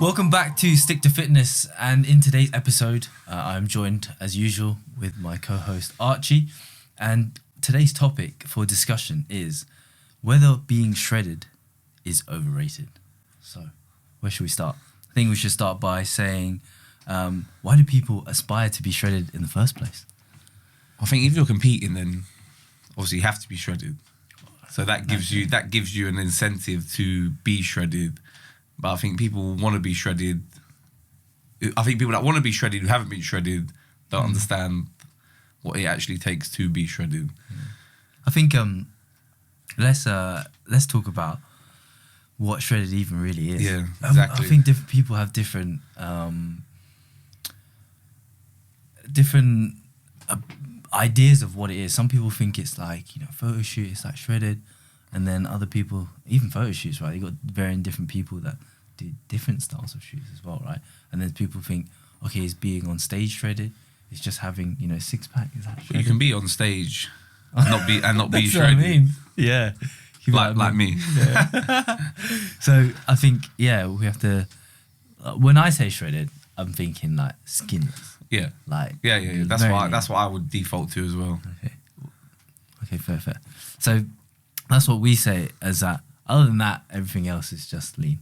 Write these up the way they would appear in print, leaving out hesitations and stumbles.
Welcome back to Stick to Fitness, and in today's episode, I'm joined as usual with my co-host Archie, and today's topic for discussion is whether being shredded is overrated. So, where should we start? I think we should start by saying, why do people aspire to be shredded in the first place? I think if you're competing, then obviously you have to be shredded. So that gives you an incentive to be shredded. But I think people want to be shredded. I think people that want to be shredded who haven't been shredded don't understand what it actually takes to be shredded. I think let's talk about what shredded even really is. Yeah, exactly. I think different people have different ideas of what it is. Some people think it's like, photo shoot, it's like shredded. And then other people, even photo shoots, right? You got varying different people that do different styles of shoots as well, right? And then people think, okay, is being on stage shredded? It's just having, six pack. Is that shredded? But you can be on stage and not be That's shredded. What I mean. Yeah. Like me. Yeah. So I think, we have to. When I say shredded, I'm thinking like skinless. Yeah. Like Yeah. That's what I would default to as well. Okay, fair. So that's what we say as that. Other than that, everything else is just lean.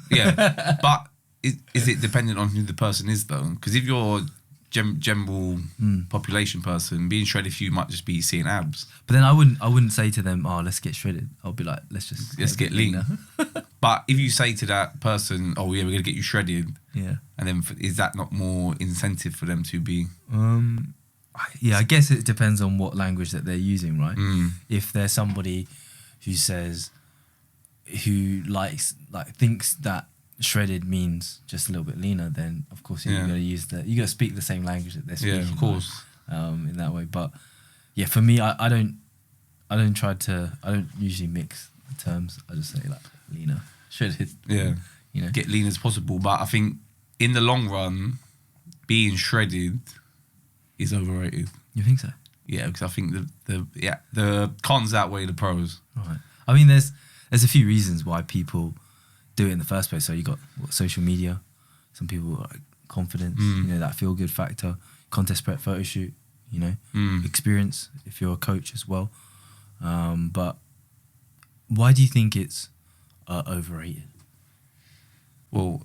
Yeah, but is it dependent on who the person is though? Because if you're general population person, being shredded for you might just be seeing abs. But then I wouldn't say to them, "Oh, let's get shredded." I'll be like, "Let's get lean." But if you say to that person, "Oh yeah, we're gonna get you shredded," and then is that not more incentive for them to be? I guess it depends on what language that they're using, right? If there's somebody who thinks that shredded means just a little bit leaner, then of course you gotta speak the same language that they're speaking. Yeah, of course. In that way, but for me, I don't usually mix the terms. I just say like leaner, shredded. Yeah, get lean as possible. But I think in the long run, being shredded is overrated. You think so? Yeah, because I think the cons outweigh the pros. Right. I mean, there's a few reasons why people do it in the first place. So you got social media. Some people like confidence, that feel good factor, contest prep, photo shoot, experience if you're a coach as well. But why do you think it's overrated? Well,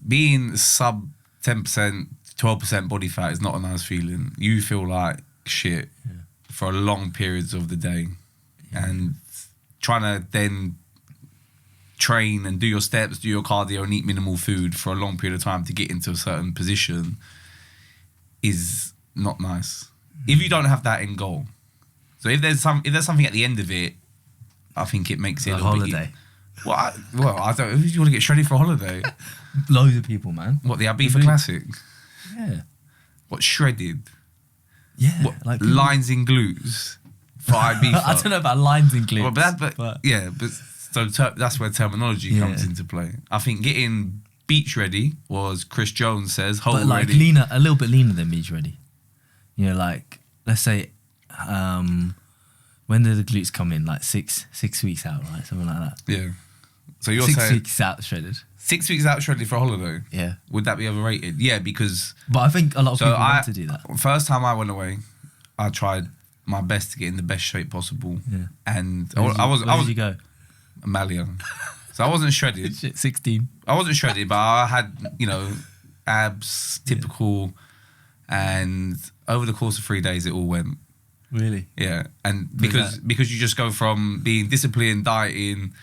being sub 10%, 12% body fat is not a nice feeling. You feel like shit for long periods of the day, and trying to then train and do your steps, do your cardio and eat minimal food for a long period of time to get into a certain position is not nice. If you don't have that end goal. So if there's something at the end of it, I think it makes it a little holiday. Bit... I don't... Who do you want to get shredded for a holiday? Loads of people, man. What, the Ibiza Classic? Yeah. What, shredded? Yeah. What, like lines in glutes for Ibiza? I don't know about lines in glutes. So that's where terminology comes into play. I think getting beach ready was, Chris Jones says, but like ready. Leaner, a little bit leaner than beach ready. Like let's say, when do the glutes come in? Like 6 weeks out, right? Something like that. Yeah. So you're 6 weeks out shredded. 6 weeks out shredded for a holiday. Yeah. Would that be overrated? Yeah, because. But I think a lot of people want to do that. First time I went away, I tried my best to get in the best shape possible. Yeah. And Where did you go? Malia. So I wasn't shredded. 16. I wasn't shredded, but I had, abs, typical. And over the course of 3 days, it all went. Really? Yeah. And because you just go from being disciplined, dieting,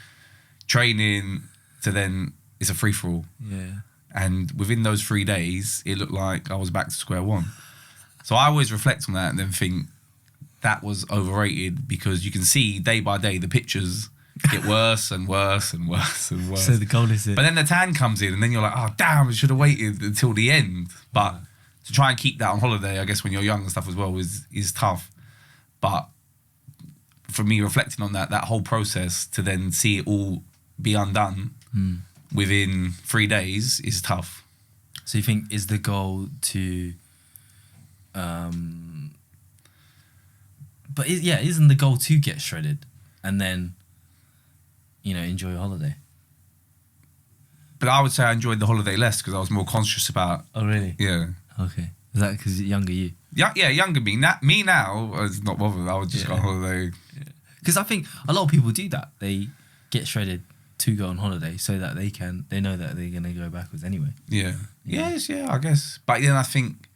training, to then it's a free-for-all. Yeah. And within those 3 days, it looked like I was back to square one. So I always reflect on that and then think that was overrated, because you can see day by day the pictures get worse and worse and worse and worse. So the goal is it. But then the tan comes in and then you're like, oh, damn, I should have waited until the end. But to try and keep that on holiday, I guess when you're young and stuff as well, is tough. But for me, reflecting on that whole process to then see it all be undone within 3 days is tough. So you think is the goal to... But isn't the goal to get shredded and then, enjoy your holiday? But I would say I enjoyed the holiday less because I was more conscious about. Oh, really? Yeah. Okay. Is that because younger you? Yeah, younger me. Me now, it's not bothered. I would just go on holiday. Because I think a lot of people do that. They get shredded to go on holiday so that they know that they're going to go backwards anyway. Yeah. Yes, I guess. But then I think,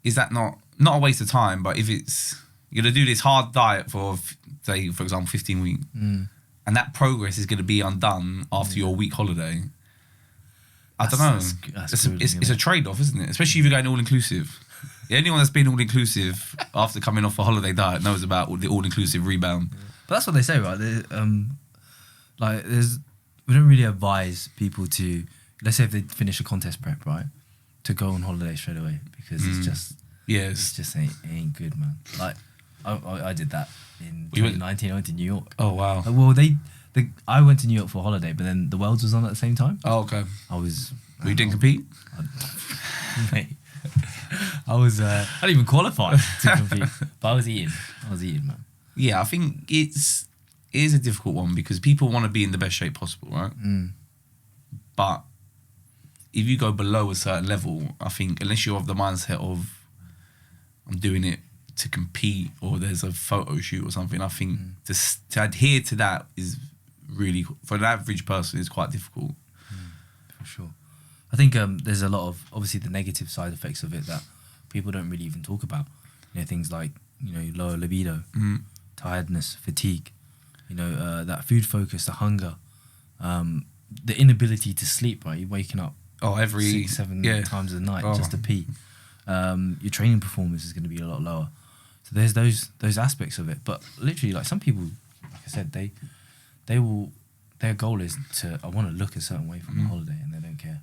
is that not a waste of time, but if it's, you're going to do this hard diet for, say, for example, 15 weeks, and that progress is going to be undone after your week holiday, I don't know. It's a trade-off, isn't it? Especially if you're going all-inclusive. Anyone that's been all-inclusive after coming off a holiday diet knows about the all-inclusive rebound. But that's what they say, right? We don't really advise people to, let's say if they finish a contest prep, right, to go on holiday straight away because it's just ain't good, man. Like I did that in 2019. I went to New York. Oh wow. I went to New York for a holiday, but then the Worlds was on at the same time. Oh okay. You didn't compete? Mate, I didn't even qualify to compete, but I was eating, man. Yeah, I think it is a difficult one because people want to be in the best shape possible, right? But if you go below a certain level, I think unless you're of the mindset of I'm doing it to compete or there's a photo shoot or something, I think to adhere to that is really, for an average person, is quite difficult. For sure. I think there's a lot of, obviously, the negative side effects of it that people don't really even talk about. You know, things like, lower libido, tiredness, fatigue, that food focus, the hunger, the inability to sleep, right? You're waking up every 6-7 times a night just to pee. Your training performance is going to be a lot lower. So there's those aspects of it. But literally, like some people, like I said, their goal is I want to look a certain way from a holiday and they don't care.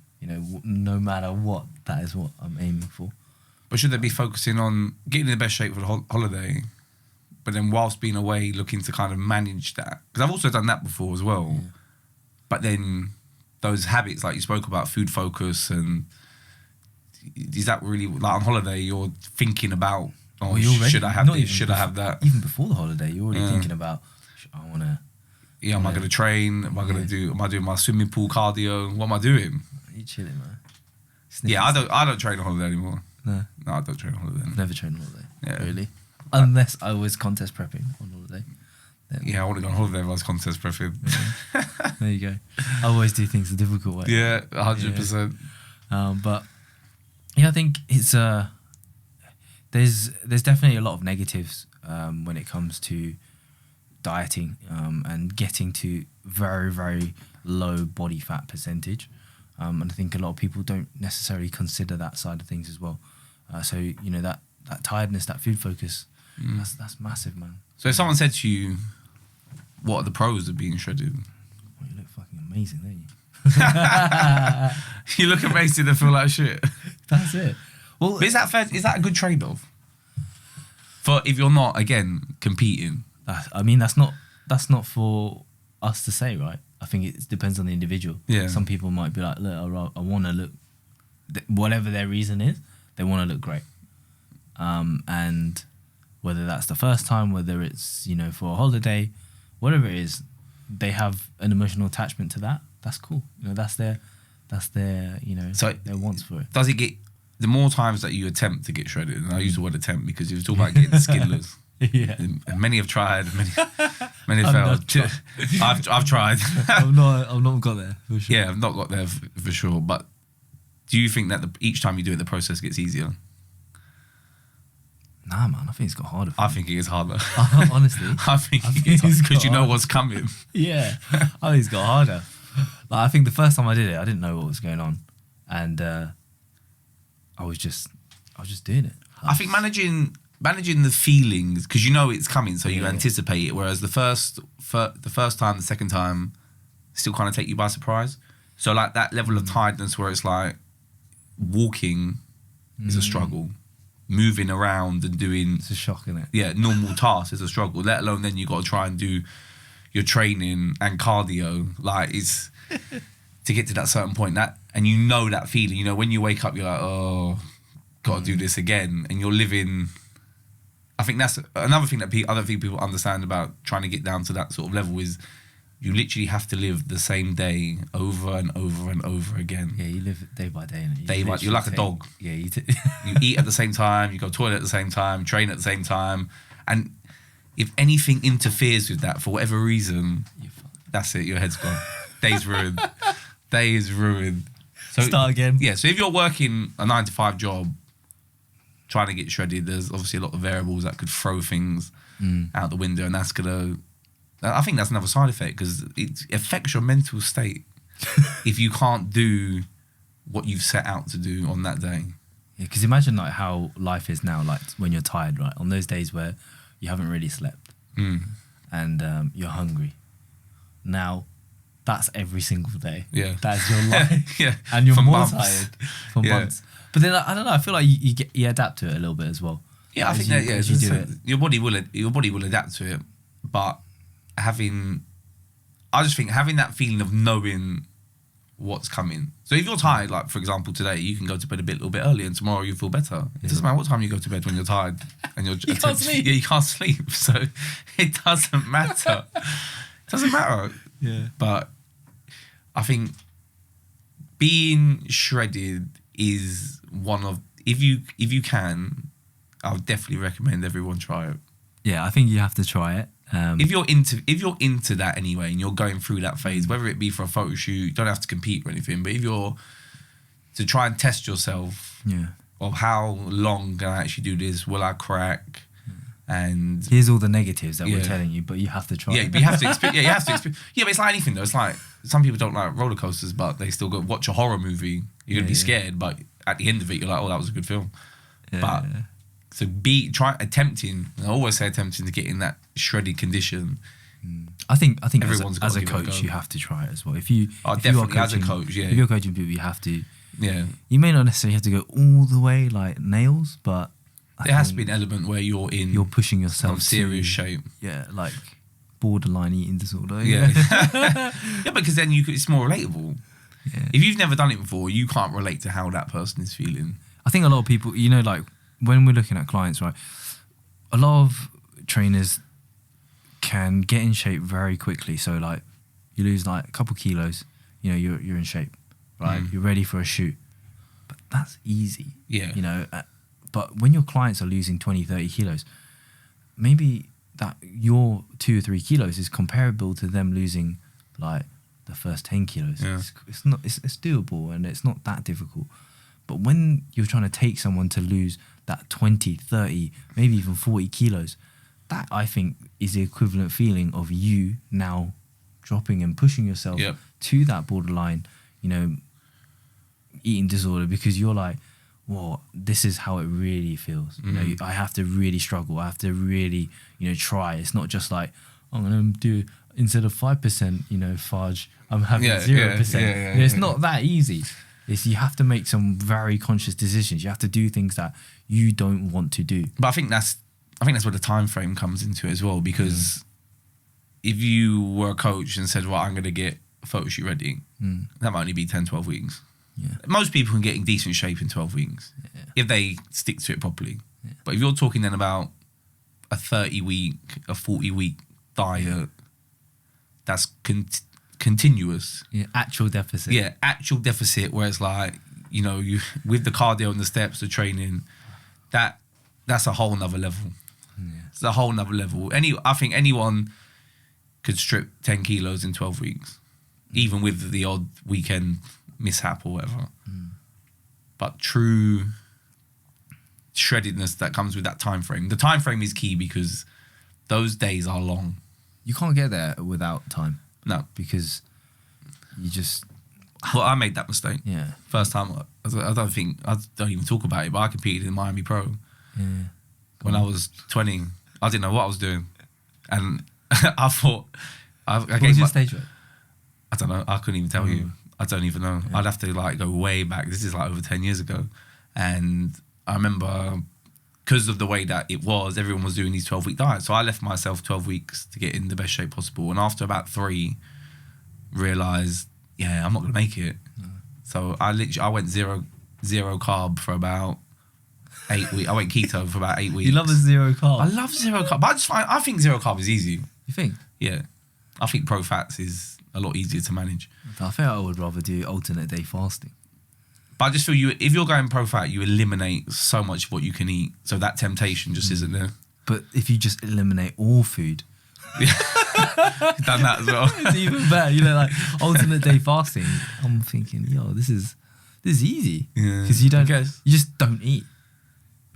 No matter what, that is what I'm aiming for. But should they be focusing on getting in the best shape for the holiday, but then whilst being away, looking to kind of manage that? Because I've also done that before as well. Yeah. But then those habits, like you spoke about, food focus, and is that really, like on holiday, you're thinking about, should I have this? Should I have that? Even before the holiday, you're already thinking about, I want to... Yeah, am I going to train? Am I doing my swimming pool cardio? What am I doing? You chilling, man. Yeah, I don't train on holiday anymore. No, I don't train on holiday. Never train on holiday. Yeah. Really? Unless I was contest prepping on holiday. Then. Yeah, I want to go on holiday if I was contest prepping. Yeah. There you go. I always do things the difficult way. Yeah, 100%. But yeah, I think it's there's definitely a lot of negatives when it comes to dieting and getting to very, very low body fat percentage. And I think a lot of people don't necessarily consider that side of things as well. So, that tiredness, that food focus, that's massive, man. So if someone said to you, what are the pros of being shredded? Well, you look fucking amazing, don't you? You look amazing and feel like shit. That's it. Well, but is that fair? Is that a good trade-off? For if you're not, again, competing? That's not for us to say, right? I think it depends on the individual. Yeah. Some people might be like, look, I want to look, whatever their reason is, they want to look great. And whether that's the first time, whether it's, for a holiday, whatever it is, they have an emotional attachment to that. That's cool. That's their so their wants for it. Does it get, the more times that you attempt to get shredded, and I use the word attempt because you're talking about getting skinless. Yeah. And many have tried, many have failed. I've tried. I've not got there for sure. Yeah, I've not got there for sure. But do you think that each time you do it, the process gets easier? Nah, man. I think it's got harder. I think it is harder. Honestly, I think it's because you know what's coming. Yeah, I think it's got harder. Like, I think the first time I did it, I didn't know what was going on, and I was just doing it. I think managing the feelings, because you know it's coming, so you anticipate it. Whereas the first time, the second time, still kind of take you by surprise. So like that level of tiredness, where it's like walking is a struggle, moving around and doing, it's a shock, isn't it? Yeah, normal tasks is a struggle. Let alone then you got to try and do your training and cardio. Like it's to get to that certain point, and you know that feeling. When you wake up, you're like, oh, got to do this again, and you're living. I think that's another thing that I don't think people understand about trying to get down to that sort of level is you literally have to live the same day over and over and over again. Yeah, you live day by day. You're like a dog. Yeah, you eat at the same time, you go to the toilet at the same time, train at the same time. And if anything interferes with that for whatever reason, that's it, your head's gone. Day's ruined. Day is ruined. So start again. Yeah, so if you're working a 9-to-5 job, trying to get shredded, there's obviously a lot of variables that could throw things out the window, and I think that's another side effect, because it affects your mental state if you can't do what you've set out to do on that day. Yeah, because imagine like how life is now, like when you're tired, right? On those days where you haven't really slept and you're hungry. Now, that's every single day. Yeah. That's your life. Yeah. And you're For more months. tired for months. But then, I don't know, I feel like you adapt to it a little bit as well. Yeah, I think as you do it. Your body will adapt to it, but I just think having that feeling of knowing what's coming. So if you're tired, like for example today, you can go to bed a little bit early, and tomorrow you feel better. It doesn't matter what time you go to bed when you're tired and you're you can't sleep. Yeah, you can't sleep. So it doesn't matter. It doesn't matter. Yeah. But I think being shredded is one of, if you can, I would definitely recommend everyone try it. Yeah, I think you have to try it. If you're into that anyway, and you're going through that phase, whether it be for a photo shoot, you don't have to compete or anything, but if you're to try and test yourself of how long can I actually do this, will I crack? And here's all the negatives that we're telling you, but you have to try. Yeah, but you have to experience. Yeah, you have to experience. Yeah, but it's like anything though. It's like some people don't like roller coasters, but they still go watch a horror movie. You're gonna be scared, but at the end of it, you're like, oh, that was a good film. But so attempting. I always say attempting to get in that shredded condition. I think everyone's as a coach, you have to try it as well. If you are coaching, as a coach, if you're coaching people, you have to. Yeah, you may not necessarily have to go all the way like nails, but there has to be an element where you're pushing yourself serious shape. Yeah, like borderline eating disorder. Yeah, yeah, because then it's more relatable. Yeah. If you've never done it before, you can't relate to how that person is feeling. I think a lot of people, like when we're looking at clients, right, a lot of trainers can get in shape very quickly. So like you lose like a couple kilos, you're in shape, right? You're ready for a shoot. But that's easy. Yeah. But when your clients are losing 20, 30 kilos, maybe that your 2 or 3 kilos is comparable to them losing like the first 10 kilos. Yeah. It's doable and it's not that difficult. But when you're trying to take someone to lose that 20, 30, maybe even 40 kilos, that I think is the equivalent feeling of you now dropping and pushing yourself to that borderline, eating disorder, because you're like, whoa, this is how it really feels. I have to really struggle. I have to really, try. It's not just like, I'm going to do, instead of 5%, fudge, I'm having 0%. It's not that easy. You have to make some very conscious decisions. You have to do things that you don't want to do. But I think that's where the time frame comes into it as well, because if you were a coach and said, well, I'm going to get a photo shoot ready, that might only be 10, 12 weeks. Yeah. Most people can get in decent shape in 12 weeks if they stick to it properly. Yeah. But if you're talking then about a 30-week, a 40-week diet, that's continuous. Yeah, actual deficit. Yeah, actual deficit, where it's like, you with the cardio and the steps, the training, that's a whole nother level. Yeah. It's a whole nother level. I think anyone could strip 10 kilos in 12 weeks, even with the odd weekend mishap or whatever. But true shreddedness that comes with that time frame. The time frame is key, because those days are long. You can't get there without time. No, because you just. Well, I made that mistake. Yeah. First time, I don't even talk about it, but I competed in Miami Pro. Yeah. When I was 20, I didn't know what I was doing, and I thought. What was your stage weight? I don't know. I couldn't even tell you. I don't even know. Yeah. I'd have to go way back. This is over 10 years ago. And I remember, because of the way that it was, everyone was doing these 12-week diets. So I left myself 12 weeks to get in the best shape possible. And after about 3, realised, I'm not going to make it. No. So I went zero carb for about 8 weeks. I went keto for about 8 weeks. You love a zero carb? I love zero carb. But I think zero carb is easy. You think? Yeah. I think pro fats is a lot easier to manage. I think I would rather do alternate day fasting. But I just feel if you're going pro fat, you eliminate so much of what you can eat. So that temptation just isn't there. But if you just eliminate all food, done that as well. it's even better. You know, like alternate day fasting. I'm thinking, yo, this is easy. Yeah. Because you just don't eat,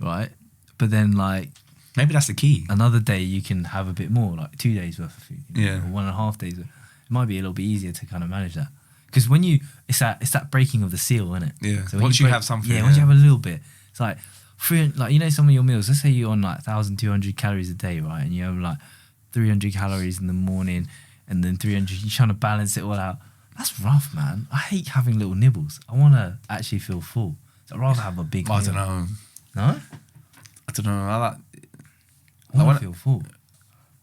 right? But then like maybe that's the key. another day you can have a bit more, like 2 days worth of food. Yeah. Or 1.5 days. It might be a little bit easier to kind of manage that. Because when it's that breaking of the seal, isn't it? Yeah. So when Once you have something. Yeah, once you have a little bit, it's like some of your meals. Let's say you're on like 1,200 calories a day, right? And you have like 300 calories in the morning, and then 300. You're trying to balance it all out. That's rough, man. I hate having little nibbles. I want to actually feel full. So I'd rather have a big meal. I don't know. No? I don't know. I want to feel full.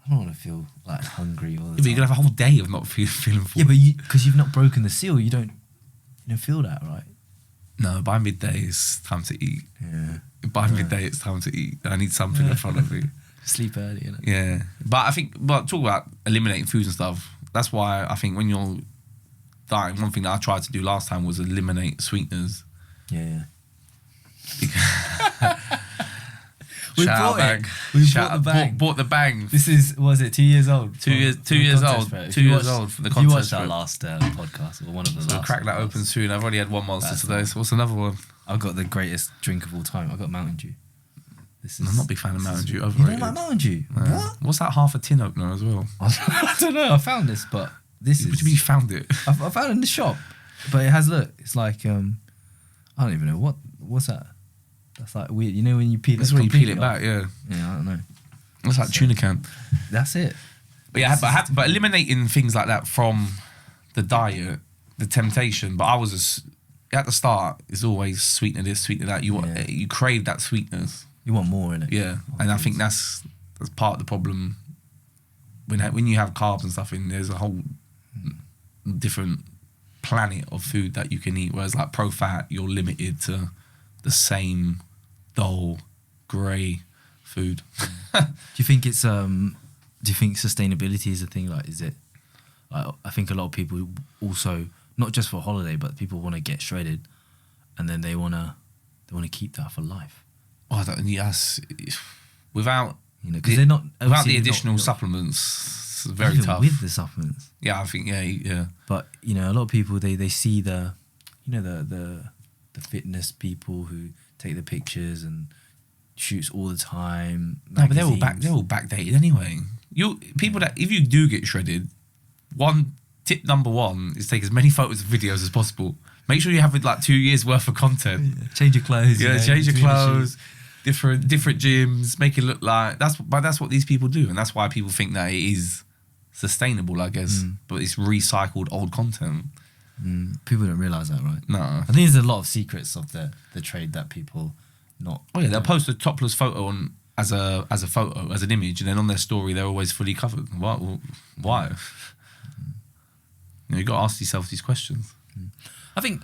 I don't want to feel like hungry all the But time. you're gonna have a whole day of not feeling full. Yeah, but because you've not broken the seal, you don't feel that, right? No, by midday it's time to eat. Yeah. By midday it's time to eat. I need something in front of me. Sleep early, innit? Yeah, but I think, talk about eliminating foods and stuff. That's why I think when you're dieting, one thing that I tried to do last time was eliminate sweeteners. Yeah. We bought bang. it. We bought the bang. Bought the bang. This is, was it 2 years old? 2 years. 2 years old. 2 years old for the contest. You watched our prep. last podcast, or one of the So last. crack that podcasts. open soon. I've already had one monster That's today. So what's another one? I've got the greatest drink of all time. I've got Mountain Dew. I'm not a big fan of Mountain Dew. You Overrated. don't like Mountain Dew? What? What's that half a tin opener as well? I don't know. I found this, but this What is. do you mean you found it? I found it in the shop, but it has it's like I don't even know what's that. That's like weird. You know when you peel That's it where you peel completely it back, off? yeah. Yeah, I don't know. That's like tuna can. That's it. But yeah, but eliminating things like that from the diet, the temptation. But I was at the start. It's always sweetener this, sweetener that. You crave that sweetness. You want more in it. Yeah, and I think that's part of the problem. When you have carbs and stuff in, there's a whole different planet of food that you can eat. Whereas like pro fat, you're limited to the same dull, grey food. Do you think it's do you think sustainability is a thing? Like, is it? I think a lot of people also, not just for holiday, but people want to get shredded, and then they wanna keep that for life. Oh, yes. Without because they're not without the obviously additional not- supplements, it's very even tough. with the supplements. Yeah, I think yeah. But a lot of people they see the fitness people who take the pictures and shoots all the time. No, but they're all magazines. backdated anyway. That if you do get shredded, tip number one is take as many photos and videos as possible. Make sure you have like 2 years worth of content. Yeah. Change your clothes. Yeah, change your clothes. Different gyms. Make it look like that's what these people do, and that's why people think that it is sustainable, I guess. But it's recycled old content. People don't realise that, right? No. I think there's a lot of secrets of the trade that people not. Oh yeah, they'll post a topless photo as a photo, as an image, and then on their story they're always fully covered. Why? You got to ask yourself these questions. I think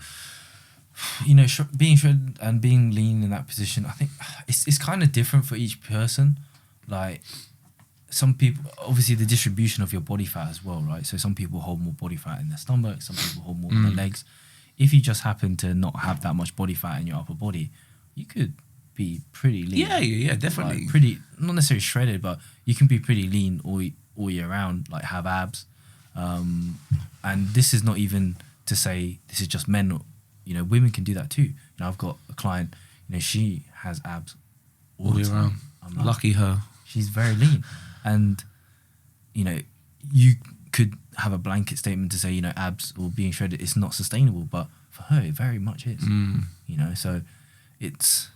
being shredded and being lean in that position, I think it's kind of different for each person. Like some people, obviously the distribution of your body fat as well, right? So some people hold more body fat in their stomach, some people hold more in their legs. If you just happen to not have that much body fat in your upper body, you could be pretty lean. Yeah, definitely. Like pretty, not necessarily shredded, but you can be pretty lean all year round, like have abs. And this is not even to say this is just men. Women can do that too. I've got a client, she has abs all the year time. round. I'm like, Lucky her. she's very lean. And, you could have a blanket statement to say, abs or being shredded, it's not sustainable. But for her, it very much is. So it's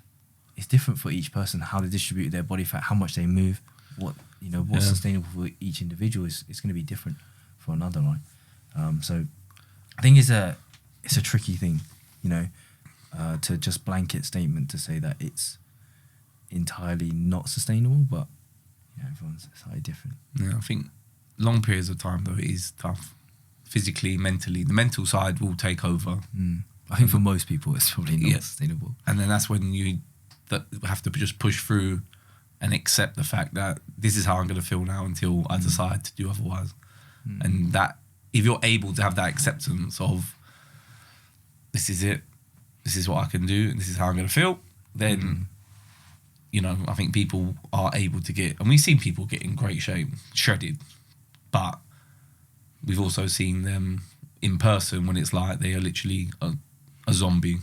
different for each person, how they distribute their body fat, how much they move, what's sustainable for each individual is going to be different for another, right? So I think it's a tricky thing, to just blanket statement to say that it's entirely not sustainable, but everyone's slightly different. Yeah, I think long periods of time though it is tough, physically, mentally. The mental side will take over. I think for most people it's probably not sustainable. And then that's when you have to just push through and accept the fact that this is how I'm going to feel now until I decide to do otherwise. And that, if you're able to have that acceptance of, this is it, this is what I can do, and this is how I'm going to feel, then, you know, I think people are able to get, and we've seen people get in great shape, shredded, but we've also seen them in person when it's like they are literally a zombie.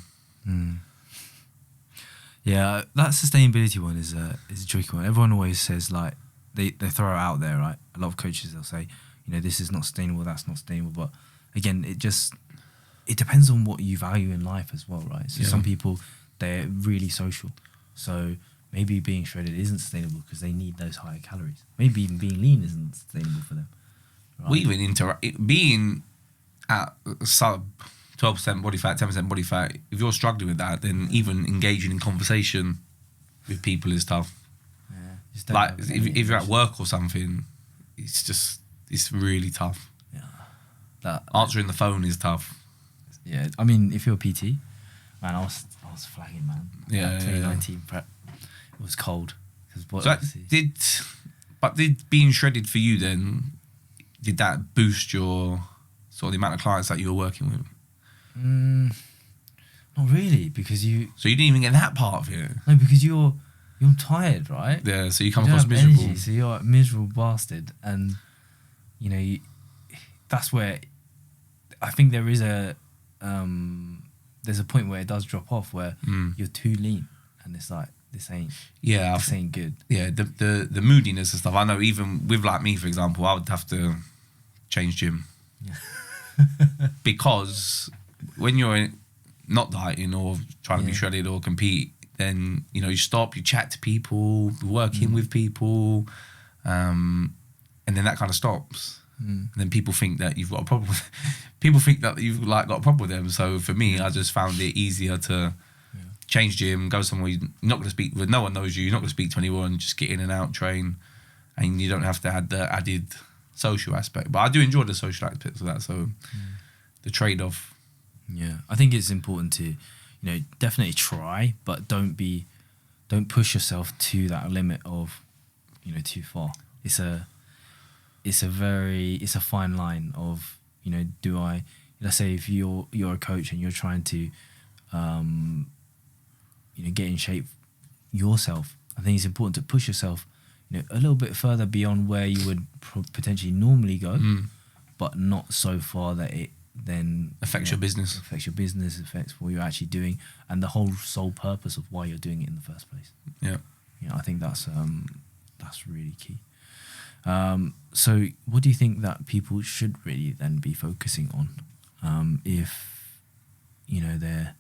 Yeah, that sustainability one is a tricky one. Everyone always says, like, they throw it out there, right? A lot of coaches, they'll say, you know, this is not sustainable, that's not sustainable. But again, it depends on what you value in life as well, right? So some people, they're really social. So maybe being shredded isn't sustainable because they need those higher calories. Maybe even being lean isn't sustainable for them. Right? Well, even being at sub 12% body fat, 10% body fat, if you're struggling with that, then even engaging in conversation with people is tough. Yeah, like if you're at work or something, it's really tough. Yeah, answering the phone is tough. Yeah, I mean, if you're a PT, man, I was flagging, man. Yeah, 2019 prep, it was cold. So did being shredded for you then? Did that boost your sort of the amount of clients that you were working with? Not really, because So you didn't even get that part of it. No, because you're tired, right? Yeah, so you come You don't across have miserable. energy, so you're a miserable bastard, and you know that's where I think there is there's a point where it does drop off where you're too lean, and it's like this ain't good. Yeah, the moodiness and stuff. I know even with like me, for example, I would have to change gym because when you're not dieting or trying to be shredded or compete, then you know you stop, you chat to people, working with people, and then that kind of stops. And then people think that you've got a problem. People think that you've like got a problem with them. So for me, I just found it easier to change gym, go somewhere you're not going to speak with. No one knows you. You're not going to speak to anyone. Just get in and out, train, and you don't have to add the added social aspect. But I do enjoy the social aspects of that. So the trade-off. Yeah, I think it's important to, you know, definitely try, but don't push yourself to that limit of, you know, too far. It's a fine line of, you know, let's say if you're a coach and you're trying to, you know, get in shape yourself, I think it's important to push yourself, you know, a little bit further beyond where you would potentially normally go, but not so far that it then affects your business. Affects what you're actually doing, and the whole sole purpose of why you're doing it in the first place. Yeah, you know, I think that's really key. So what do you think that people should really then be focusing on, if you know they're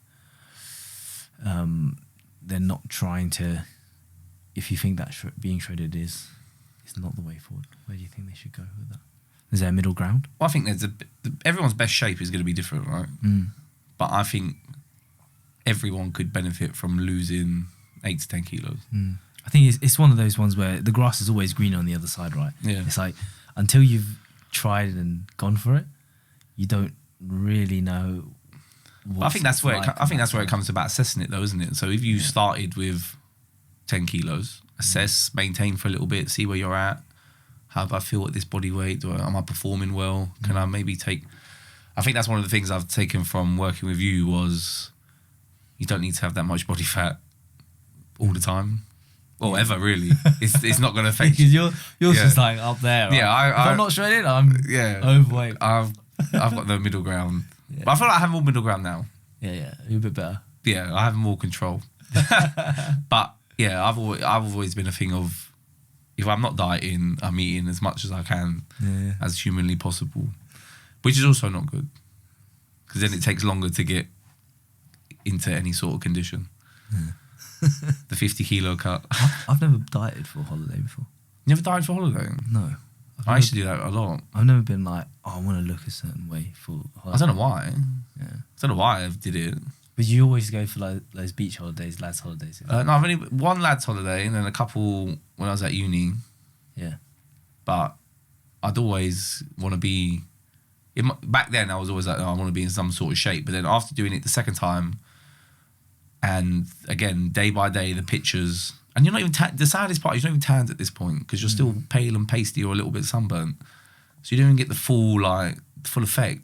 not trying to, if you think that being shredded is not the way forward, where do you think they should go with that? Is there a middle ground? Well, I think everyone's best shape is going to be different, right? But I think everyone could benefit from losing 8 to 10 kilos. I think it's one of those ones where the grass is always greener on the other side, right? Yeah. It's like until you've tried and gone for it, you don't really know. I think that's where it comes about assessing it, though, isn't it? So if you started with 10 kilos, assess, maintain for a little bit, see where you're at. How do I feel at this body weight? Am I performing well? Can I maybe take... I think that's one of the things I've taken from working with you was you don't need to have that much body fat all the time. Or ever, really. It's not going to affect you. Because you're just like up there, right? Yeah, if I'm not shredded, I'm overweight. I've got the middle ground. Yeah. But I feel like I have more middle ground now. Yeah, you're a bit better. Yeah, I have more control. But yeah, I've always been a thing of, if I'm not dieting, I'm eating as much as I can, as humanly possible, which is also not good, because then it takes longer to get into any sort of condition. The 50 kilo cut. I've never dieted for a holiday before. You never dieted for holiday? No. I used to do that a lot. I've never been like, I want to look a certain way for holiday. I don't know why. Yeah. I don't know why I did it. But you always go for like those beach holidays, lads holidays. No, I've only one lads holiday and then a couple when I was at uni. Yeah. But I'd always want to be... Back then I was always like, I want to be in some sort of shape. But then after doing it the second time, and again, day by day, the pictures... And you're not even... the saddest part is you're not even tanned at this point because you're still pale and pasty or a little bit sunburnt. So you don't even get the full effect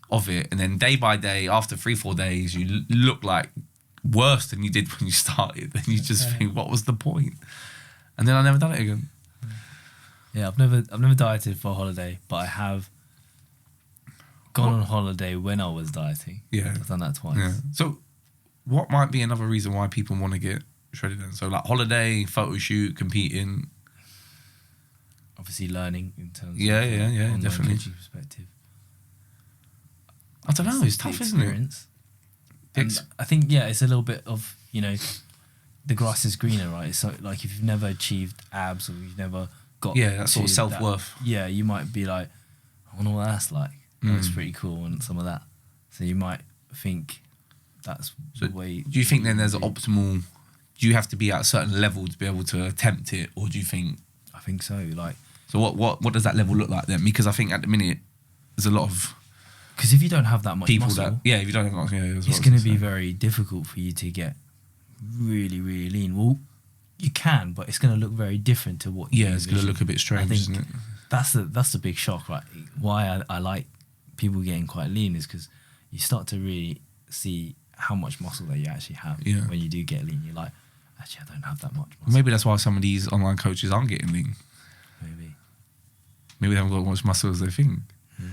of it. And then day by day, after 3-4 days, you look like worse than you did when you started. And you just think, what was the point? And then I never done it again. Yeah, I've never dieted for a holiday, but I have gone on holiday when I was dieting. Yeah. I've done that twice. Yeah. So what might be another reason why people want to get shredded then? So like holiday, photo shoot, competing. Obviously learning in terms Yeah, of online definitely. coaching perspective. I don't know, it's tough, isn't it? And I think, it's a little bit of, the grass is greener, right? So like if you've never achieved abs or you've never got that sort of to self-worth. you might be like, I wonder what that's like. That's pretty cool and some of that. So you might think that's the way. Do you think then there's an optimal, do you have to be at a certain level to be able to attempt it, or do you think? I think so. Like, so what does that level look like then? Because I think at the minute there's a lot of because if you don't have that much people muscle, if you don't have muscle, it's going to be very difficult for you to get really, really lean. Well, you can, but it's going to look very different to what. It's going to look a bit strange, isn't it? That's the big shock, right? Why I like people getting quite lean is because you start to really see how much muscle that you actually have when you do get lean. You're like, actually, I don't have that much muscle. Maybe that's why some of these online coaches aren't getting lean. Maybe they haven't got as much muscle as they think. Yeah.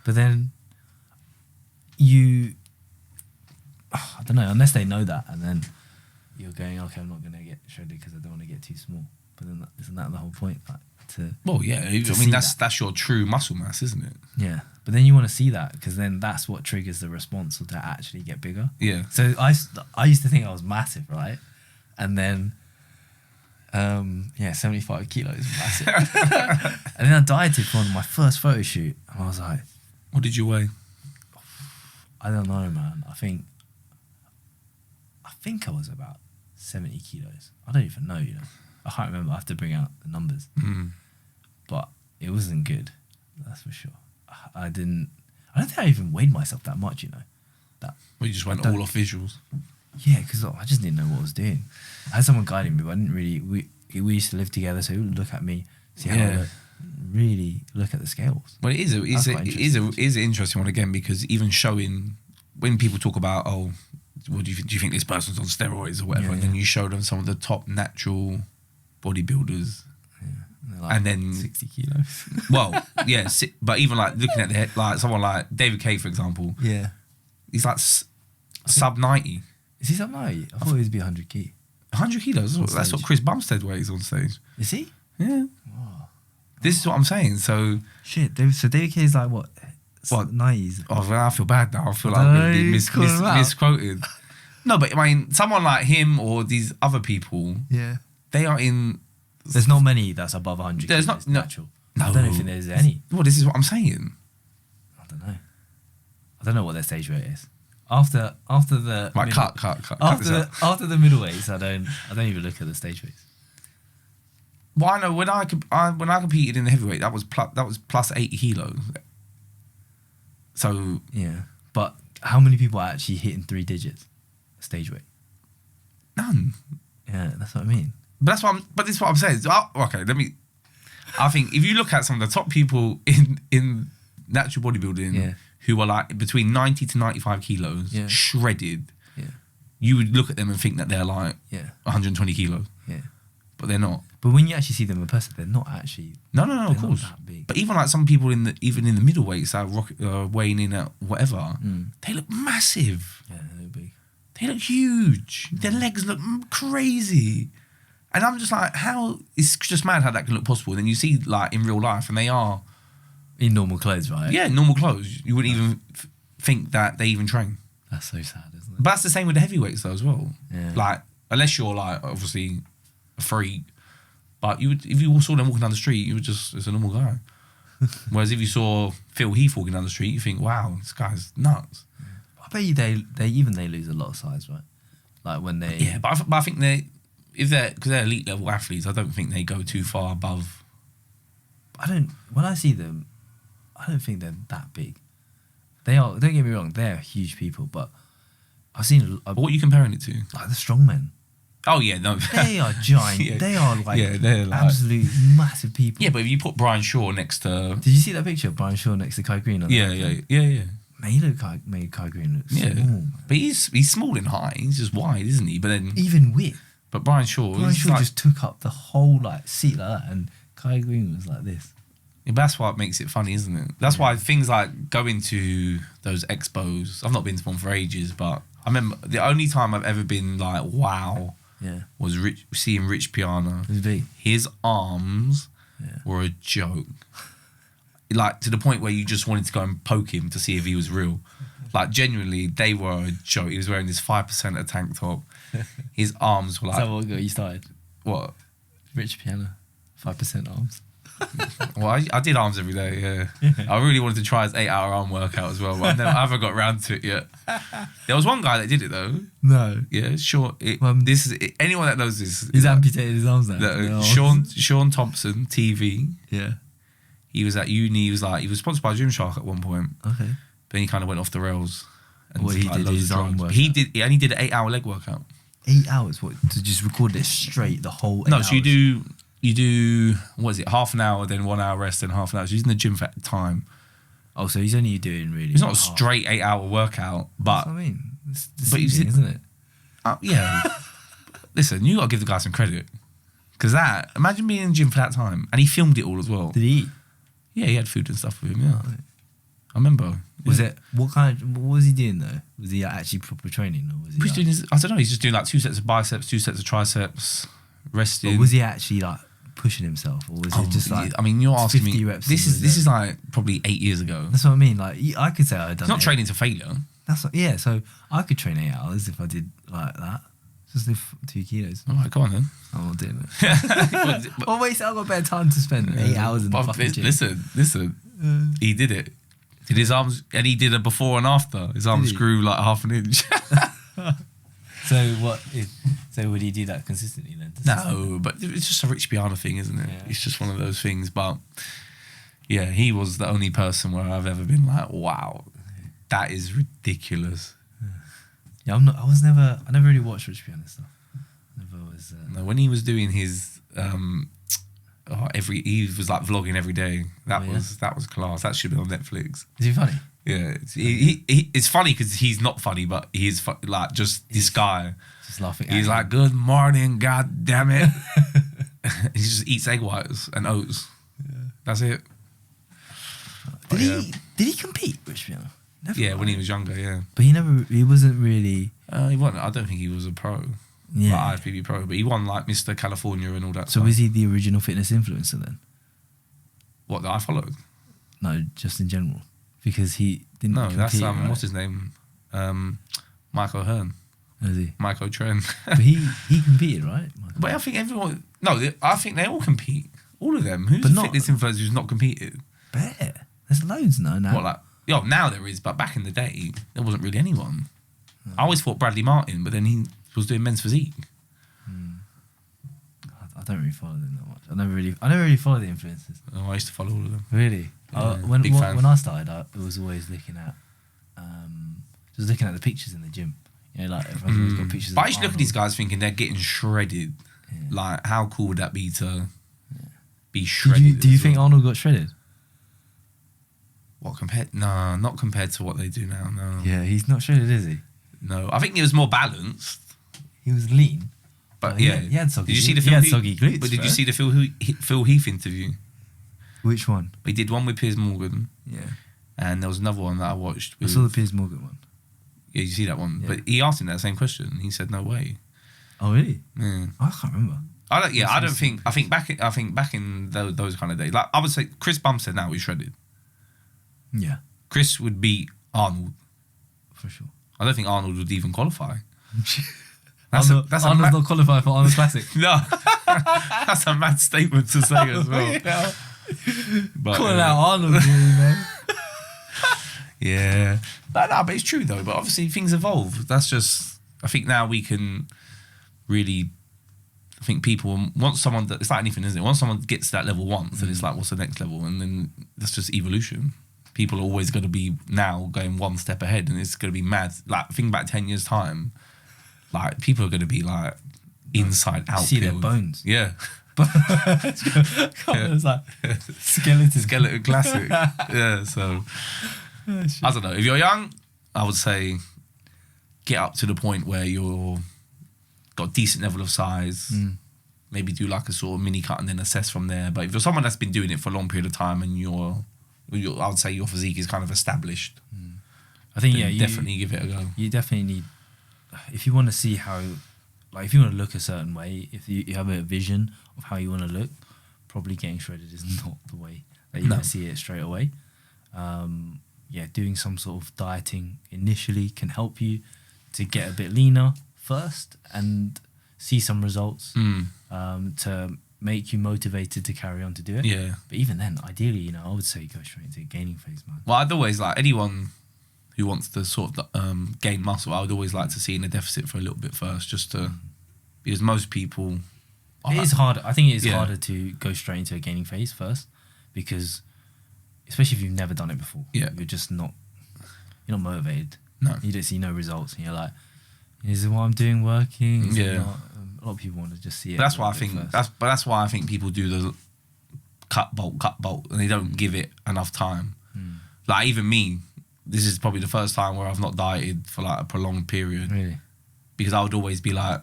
But then I don't know, unless they know that, and then you're going, okay, I'm not going to get shredded because I don't want to get too small. But then isn't that the whole point? Like, that's your true muscle mass, isn't it? Yeah, but then you want to see that because then that's what triggers the response to actually get bigger. Yeah. So I used to think I was massive, right? And then 75 kilos, massive. And then I dieted for my first photo shoot, and I was like, what did you weigh? I don't know, man. I think I was about 70 kilos. I don't even know, I can't remember. I have to bring out the numbers. But it wasn't good, that's for sure. I don't think I even weighed myself that much, That You just went all off visuals. Yeah, because I just didn't know what I was doing. I had someone guiding me, but I didn't really. We used to live together, so he would look at me, see how I really look at the scales. But it is an interesting one again, because even showing when people talk about, oh, what do you think this person's on steroids or whatever, and then you show them some of the top natural bodybuilders. And then 60 kilos. Well, but even like looking at like someone like David Kay, for example. Yeah, he's like sub 90. Is he sub 90? I thought he would be 100 kg. 100 kilos. That's what Chris Bumstead weighs on stage. Is he? Yeah. Oh. This is what I'm saying. So shit. So David Kay is like what? 90s. Oh, well, I feel bad now. I feel like I'm going to be misquoted. No, but I mean, someone like him or these other people. Yeah. They are in. There's not many that's above 100. There's not natural. No. I don't think there's any. Well, this is what I'm saying. I don't know. I don't know what their stage weight is. After the right, cut. After the middleweights, I don't even look at the stage weights. Well, I know when I competed in the heavyweight, that was plus 80 kilos. So yeah, but how many people are actually hitting 3 digits stage weight? None. Yeah, that's what I mean. But this is what I'm saying. Okay, I think if you look at some of the top people in natural bodybuilding who are like between 90 to 95 kilos, shredded, you would look at them and think that they're like 120 kilos. Yeah. But they're not. But when you actually see them in person, they're not actually. No, of course. Not that big. But even like some people even in the middleweights that are weighing in at whatever, they look massive. Yeah, they look big. They look huge. Their legs look crazy. And I'm just like, how? It's just mad how that can look possible. And then you see like in real life, and they are in normal clothes, right? Yeah, normal clothes. You wouldn't even think that they even train. That's so sad, isn't it? But that's the same with the heavyweights though as well. Yeah. Like, unless you're like obviously a freak, but if you saw them walking down the street, you would just, it's a normal guy. Whereas if you saw Phil Heath walking down the street, you think, wow, this guy's nuts. I bet you they lose a lot of size, right? Like when they... Yeah, but I think because they're elite level athletes, I don't think they go too far above. When I see them, I don't think they're that big. They are, don't get me wrong, they're huge people, but I've seen... But what are you comparing it to? Like the strongmen. Oh yeah, no. They are giant. Yeah. They are like, they're like absolute massive people. Yeah, but if you put Brian Shaw next to Did you see that picture of Brian Shaw next to Kai Green? On yeah. Man, he made Kai Green look small. Man. But he's small and high. He's just wide, isn't he? But then Even width. but Brian Shaw Shaw just took up the whole like seat like that, and Kai Green was like this. yeah, that's what makes it funny, isn't it? That's why things like going to those expos. I've not been to one for ages, but I remember the only time I've ever been like, wow, was seeing Rich Piana. It was big. His arms were a joke. Like to the point where you just wanted to go and poke him to see if he was real. Like genuinely, they were a joke. He was wearing this 5% tank top. His arms were like. So what got you started? What? Rich Piana, 5% arms. Well, I did arms every day. Yeah, I really wanted to try his 8-hour arm workout as well, but I haven't got around to it yet. There was one guy that did it though. No. Yeah, sure. Anyone that knows this. He's amputated his arms now. Sean Thompson, TV. Yeah. He was at uni. He was sponsored by Gymshark at one point. Okay. Then he kind of went off the rails. And What he did his arm workout. He only did an 8-hour leg workout. 8 hours? What, to just record it straight the whole 8 No, hours? so you do what is it? Half an hour, then 1 hour rest, then half an hour. So he's in the gym for time. Oh, so he's only doing really. It's not a straight 8-hour workout, but That's what I mean. It's but deceiving, isn't it? yeah. Listen, you got to give the guy some credit because imagine being in the gym for that time, and he filmed it all as well. Did he eat? Yeah, he had food and stuff with him. Yeah, I remember. Was it what was he doing though? Was he actually proper training, or was he? He's doing I don't know. He's just doing like 2 sets of biceps, 2 sets of triceps, resting. Or was he actually like pushing himself, or was it just like? I mean, you're asking 50 me. reps This is like probably 8 years ago. That's what I mean. Like I could say I'd done. It's not training to failure. That's what, yeah. So I could train 8 hours if I did like that. Just lift 2 kilos. All right, go on then. I'm not doing it. Oh wait, so I've got better time to spend 8 hours in the fucking gym. Listen. He did it. Did his arms, and he did a before and after. His arms grew like half an inch. So would he do that consistently then? No, but it's just a Rich Piana thing, isn't it? Yeah. It's just one of those things. But yeah, he was the only person where I've ever been like, wow, that is ridiculous. Yeah, I never really watched Rich Piana stuff. Never was. No, when he was doing his he was like vlogging every day. That was class. That should be on Netflix. Is he funny? Yeah, it's funny because he's not funny, but he's like this guy. Just laughing. He's like, "Good morning, god damn it." He just eats egg whites and oats. Yeah. That's it. Did he compete, Rich Piana? Yeah, when he was younger, yeah. But he wasn't really. He wasn't. I don't think he was a pro. Yeah, like IFBB pro, but he won like Mr. California and all that. So stuff. was he the original fitness influencer then? What that I followed? No, just in general, because he didn't. No, compete, that's right? what's his name? Michael Hearn. Is he? Michael Tren. But he competed, right? But I think everyone. No, I think they all compete. All of them. Who's the fitness influencer who's not competed? Bet. There's loads now. What like? Yeah, now there is, but back in the day, there wasn't really anyone. I always thought Bradley Martin, but then he was doing men's physique. I don't really follow them that much. I never really follow the influencers. Oh, I used to follow all of them. Really? Yeah, when big fan. I started, I was always looking at the pictures in the gym. You know, like everyone's always got pictures. But I used to look at these guys thinking they're getting shredded. Yeah. Like, how cool would that be to be shredded? Do you think Arnold got shredded? What compared? No, not compared to what they do now. No. Yeah, he's not shredded, is he? No, I think he was more balanced. He was lean. But he had soggy. Did you see the soggy glutes? But did you see the Phil Heath interview? Which one? He did one with Piers Morgan. Yeah. And there was another one that I watched. I saw the Piers Morgan one. Yeah, you see that one? Yeah. But he asked him that same question. He said, "No way." Oh really? Yeah. I can't remember. I think back in those kind of days, like I would say, Chris Bumstead now he's shredded. Yeah. Chris would beat Arnold for sure. I don't think Arnold would even qualify. Arnold's not qualified for Arnold Classic. No, that's a mad statement to say as well. Yeah. But, calling out Arnold, really, man. Yeah, but it's true though. But obviously things evolve. That's just. I think now we can really. I think people want someone that it's like anything, isn't it? Once someone gets to that level once, then it's like, what's the next level? And then that's just evolution. People are always going to be now going one step ahead, and it's going to be mad. Like think back 10 years time, like people are going to be like inside out. See their build. bones. Yeah. It's like skeleton classic. Yeah, so I don't know. If you're young, I would say get up to the point where you're got a decent level of size. Maybe do like a sort of mini cut and then assess from there. But if you're someone that's been doing it for a long period of time and I would say your physique is kind of established. I think you definitely give it a go. You definitely need, if you want to see how, like if you want to look a certain way, if you have a vision of how you want to look, probably getting shredded is not the way that you're going to see it straight away. Doing some sort of dieting initially can help you to get a bit leaner first and see some results to make you motivated to carry on to do it. Yeah. But even then, ideally, I would say go straight into a gaining phase, man. Well, I'd always like anyone who wants to sort of gain muscle, I would always like to see in a deficit for a little bit first, just to because most people. It is harder. I think it is harder to go straight into a gaining phase first, because especially if you've never done it before, you're just not. You're not motivated. No, you don't see no results, and you're like, "Is it what I'm doing working?" Is it not? A lot of people want to just see it. But that's why I think that's why I think people do the cut bolt, and they don't give it enough time. Like even me, this is probably the first time where I've not dieted for like a prolonged period. Really? Because I would always be like,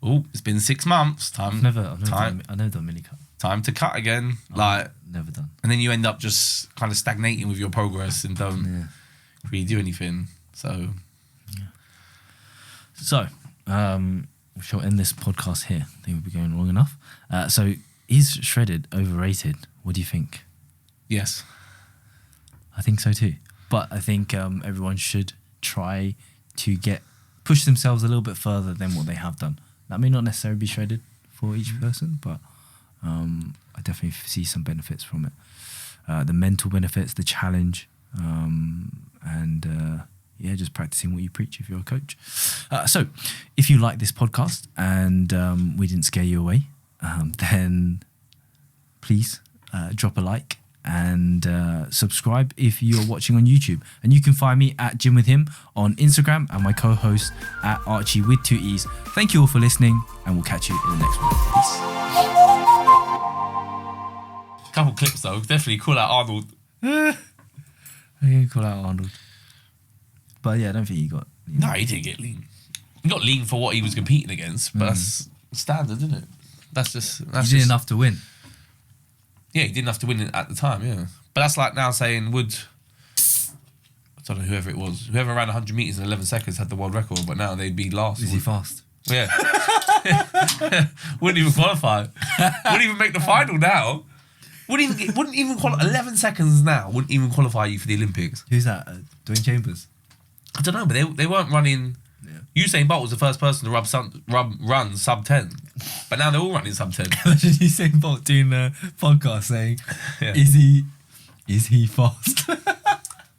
"Oh, it's been 6 months. I've never done mini cut. Time to cut again." Never done. And then you end up just kind of stagnating with your progress and don't really do anything. So, we shall end this podcast here. I think we'll be going long enough. So, is shredded overrated? What do you think? Yes. I think so too. But I think everyone should try to push themselves a little bit further than what they have done. That may not necessarily be shredded for each person, but I definitely see some benefits from it. The mental benefits, the challenge, and just practicing what you preach if you're a coach. So if you like this podcast and we didn't scare you away, then please drop a like and subscribe if you're watching on YouTube. And you can find me at Gym With Him on Instagram and my co-host at Archie with 2 E's. Thank you all for listening, and we'll catch you in the next one. Peace. Couple clips though, definitely call out Arnold. I'm going to call out Arnold. But yeah, I don't think he got... No, he didn't get lean. He got lean for what he was competing against, but that's standard, isn't it? He did enough to win. Yeah, he didn't have to win it at the time, yeah. But that's like now saying I don't know, whoever it was, whoever ran 100 metres in 11 seconds had the world record, but now they'd be last. Is he fast? Yeah. Wouldn't even qualify. Wouldn't even make the final now. Wouldn't even qualify. 11 seconds now wouldn't even qualify you for the Olympics. Who's that? Dwayne Chambers? I don't know, but they weren't running... Usain Bolt was the first person to run sub 10, but now they're all running sub 10. Imagine Usain Bolt doing a podcast saying, "Is he fast?"